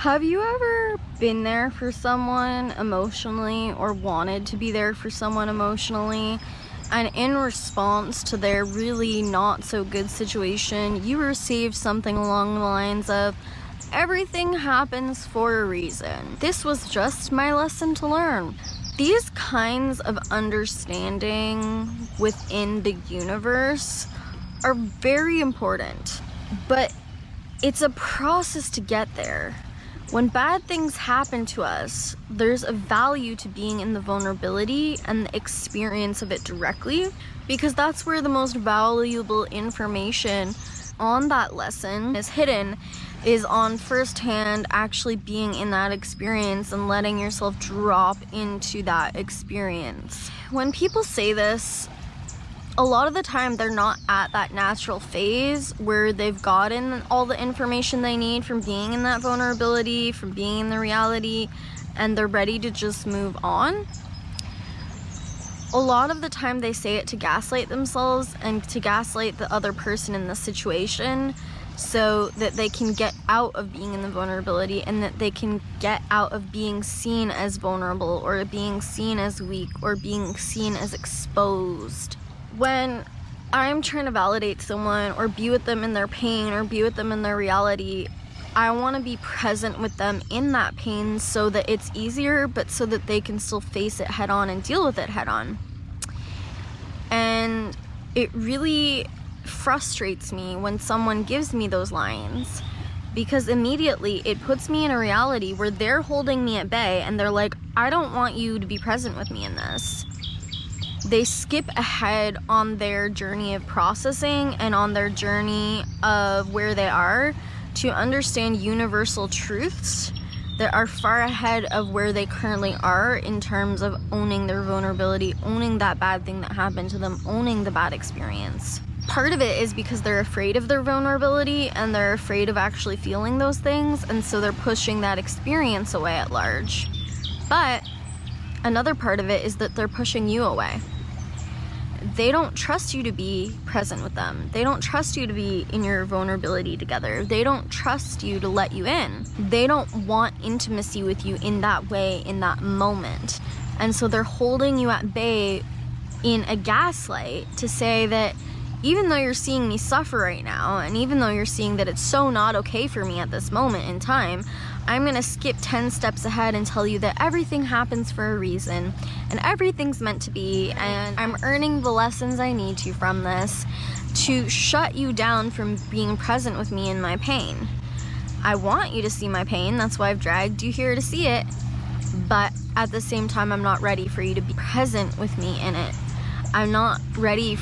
Have you ever been there for someone emotionally or wanted to be there for someone emotionally, and in response to their really not so good situation, you received something along the lines of, "Everything happens for a reason. This was just my lesson to learn." These kinds of understanding within the universe are very important, but it's a process to get there. When bad things happen to us, there's a value to being in the vulnerability and the experience of it directly, because that's where the most valuable information on that lesson is hidden, is on firsthand actually being in that experience and letting yourself drop into that experience. When people say this, a lot of the time they're not at that natural phase where they've gotten all the information they need from being in that vulnerability, from being in the reality, and they're ready to just move on. A lot of the time they say it to gaslight themselves and to gaslight the other person in the situation, so that they can get out of being in the vulnerability and that they can get out of being seen as vulnerable or being seen as weak or being seen as exposed. When I'm trying to validate someone or be with them in their pain or be with them in their reality, I want to be present with them in that pain so that it's easier, but so that they can still face it head on and deal with it head on. And it really frustrates me when someone gives me those lines, because immediately it puts me in a reality where they're holding me at bay and they're like, "I don't want you to be present with me in this." They skip ahead on their journey of processing and on their journey of where they are to understand universal truths that are far ahead of where they currently are in terms of owning their vulnerability, owning that bad thing that happened to them, owning the bad experience. Part of it is because they're afraid of their vulnerability and they're afraid of actually feeling those things, and so they're pushing that experience away at large. But another part of it is that they're pushing you away. They don't trust you to be present with them. They don't trust you to be in your vulnerability together. They don't trust you to let you in. They don't want intimacy with you in that way, in that moment. And so they're holding you at bay in a gaslight to say that even though you're seeing me suffer right now, and even though you're seeing that it's so not okay for me at this moment in time, I'm gonna skip 10 steps ahead and tell you that everything happens for a reason and everything's meant to be, and I'm earning the lessons I need to from this to shut you down from being present with me in my pain. I want you to see my pain, that's why I've dragged you here to see it, but at the same time I'm not ready for you to be present with me in it. I'm not ready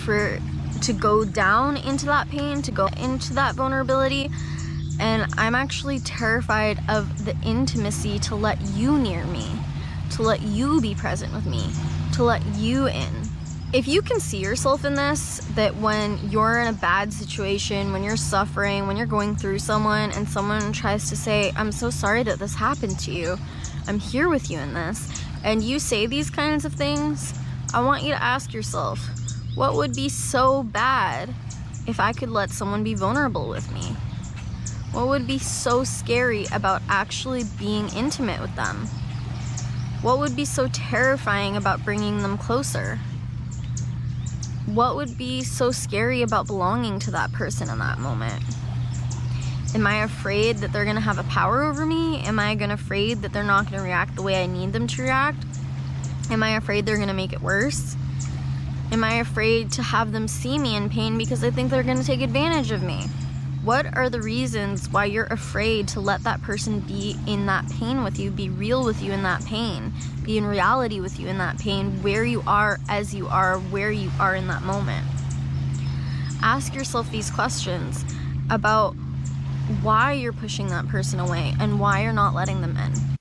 to go down into that pain, to go into that vulnerability, and I'm actually terrified of the intimacy to let you near me, to let you be present with me, to let you in. If you can see yourself in this, that when you're in a bad situation, when you're suffering, when you're going through someone and someone tries to say, "I'm so sorry that this happened to you, I'm here with you in this," and you say these kinds of things, I want you to ask yourself, what would be so bad if I could let someone be vulnerable with me? What would be so scary about actually being intimate with them? What would be so terrifying about bringing them closer? What would be so scary about belonging to that person in that moment? Am I afraid that they're gonna have a power over me? Am I afraid that they're not gonna react the way I need them to react? Am I afraid they're gonna make it worse? Am I afraid to have them see me in pain because I think they're gonna take advantage of me? What are the reasons why you're afraid to let that person be in that pain with you, be real with you in that pain, be in reality with you in that pain, where you are as you are, where you are in that moment? Ask yourself these questions about why you're pushing that person away and why you're not letting them in.